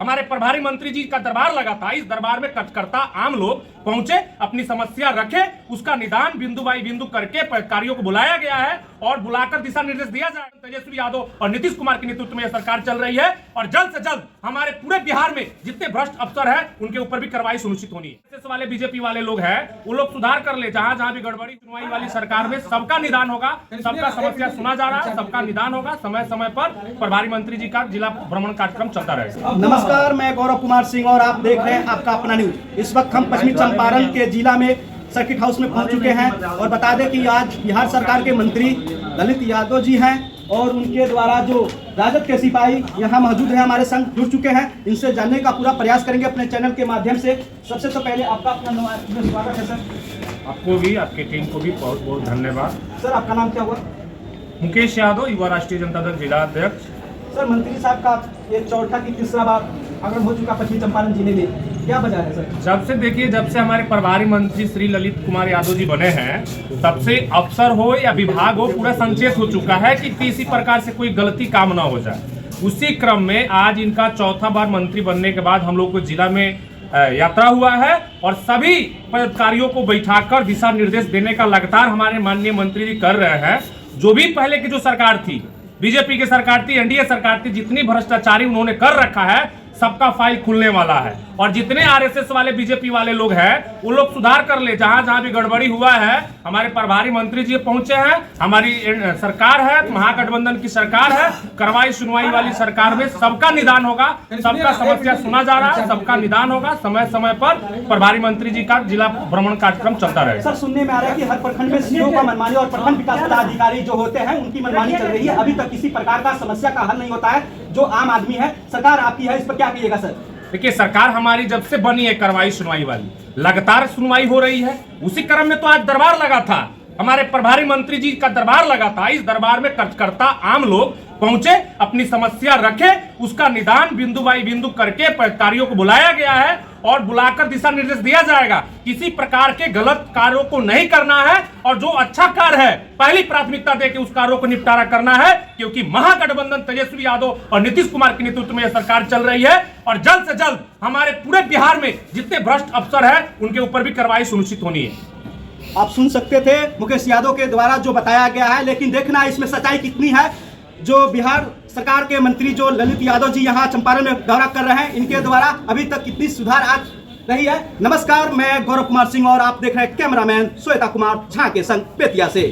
हमारे प्रभारी मंत्री जी का दरबार लगा था। इस दरबार में कार्यकर्ता आम लोग पहुंचे, अपनी समस्या रखे, उसका निदान बिंदु बाई बिंदु करके अधिकारियों को बुलाया गया है और बुलाकर दिशा निर्देश दिया जाए। तेजस्वी यादव और नीतीश कुमार के नेतृत्व में यह सरकार चल रही है और जल्द से जल्द हमारे पूरे बिहार में जितने भ्रष्ट अफसर है उनके ऊपर भी कार्रवाई सुनिश्चित होनी है। वाले बीजेपी वाले लोग हैं, वो लोग सुधार कर ले। जहां जहां भी गड़बड़ी सुनवाई वाली सरकार में सबका निदान होगा, सबका समस्या सुना जा रहा है, सबका निदान होगा। समय समय पर प्रभारी मंत्री जी का जिला भ्रमण कार्यक्रम चलता रहेगा। नमस्कार, मैं गौरव कुमार सिंह और आप देख रहे हैं आपका अपना न्यूज। इस वक्त हम पश्चिमी चंपारण के जिला में सर्किट हाउस में पहुंच चुके हैं और बता दें कि आज बिहार सरकार के मंत्री ललित यादव जी हैं और उनके द्वारा जो राजद के सिपाही यहाँ मौजूद है, हमारे संग जुड़ चुके हैं। इनसे जानने का पूरा प्रयास करेंगे अपने चैनल के माध्यम से। सबसे तो पहले आपका अपना स्वागत है सर। आपको भी, आपकी टीम को भी बहुत बहुत धन्यवाद। सर, आपका नाम क्या हुआ? मुकेश यादव, युवा राष्ट्रीय जनता दल जिला अध्यक्ष। सर, मंत्री साहब का ये चौथा की तीसरा बार आगमन हो चुका पश्चिमी चंपारण जिले में, क्या वजह है सर? जब से हमारे प्रभारी मंत्री श्री ललित कुमार यादव जी बने हैं, तब से अफसर हो या विभाग हो, पूरा संचेत हो चुका है कि किसी प्रकार से कोई गलती काम ना हो जाए। उसी क्रम में आज इनका चौथा बार मंत्री बनने के बाद हम लोग को जिला में यात्रा हुआ है और सभी पदाधिकारियों को बैठाकर दिशा निर्देश देने का लगातार हमारे माननीय मंत्री जी कर रहे हैं। जो भी पहले की जो सरकार थी, बीजेपी की सरकार थी, एनडीए सरकार थी, जितनी भ्रष्टाचारी उन्होंने कर रखा है सबका फाइल खुलने वाला है। और जितने आरएसएस वाले बीजेपी वाले लोग हैं वो लोग सुधार कर ले। जहां जहां भी गड़बड़ी हुआ है हमारे प्रभारी मंत्री जी पहुंचे हैं। हमारी सरकार है, महागठबंधन की सरकार है, कार्रवाई सुनवाई वाली सरकार में सबका निदान होगा, सबका समस्या सुना जा रहा है, सबका निदान होगा। समय समय पर प्रभारी मंत्री जी का जिला भ्रमण कार्यक्रम चलता रहेगा। सर, सुनने में आ रहा है कि हर प्रखंड में सीओ का मनमानी और प्रखंड विकास पदाधिकारी जो होते हैं उनकी मनमानी चल रही है। अभी तक किसी प्रकार का समस्या का हल नहीं होता है। जो आम आदमी है, सरकार आपकी है, इस पर क्या कहिएगा सर? देखिए, सरकार हमारी जब से बनी है कार्रवाई सुनवाई वाली, लगातार सुनवाई हो रही है। उसी क्रम में तो आज दरबार लगा था, हमारे प्रभारी मंत्री जी का दरबार लगा था। इस दरबार में कार्यकर्ता आम लोग पहुंचे, अपनी समस्या रखे, उसका निदान बिंदु बाई बिंदु करके अधिकारियों को बुलाया गया है और बुलाकर दिशा निर्देश दिया जाएगा। किसी प्रकार के गलत कार्यों को नहीं करना है और जो अच्छा कार्य है पहली प्राथमिकता देकर उस कार्यों को निपटारा करना है, क्योंकि महागठबंधन तेजस्वी यादव और नीतीश कुमार के नेतृत्व में यह सरकार चल रही है और जल्द से जल्द हमारे पूरे बिहार में जितने भ्रष्ट अफसर है उनके ऊपर भी कार्रवाई सुनिश्चित होनी है। आप सुन सकते थे मुकेश यादव के द्वारा जो बताया गया है, लेकिन देखना इसमें सच्चाई कितनी है। जो बिहार सरकार के मंत्री जो ललित यादव जी यहाँ चंपारण में दौरा कर रहे हैं, इनके द्वारा अभी तक कितनी सुधार आ रही है। नमस्कार, मैं गौरव कुमार सिंह और आप देख रहे हैं कैमरामैन श्वेता कुमार झा के संग बेतिया से।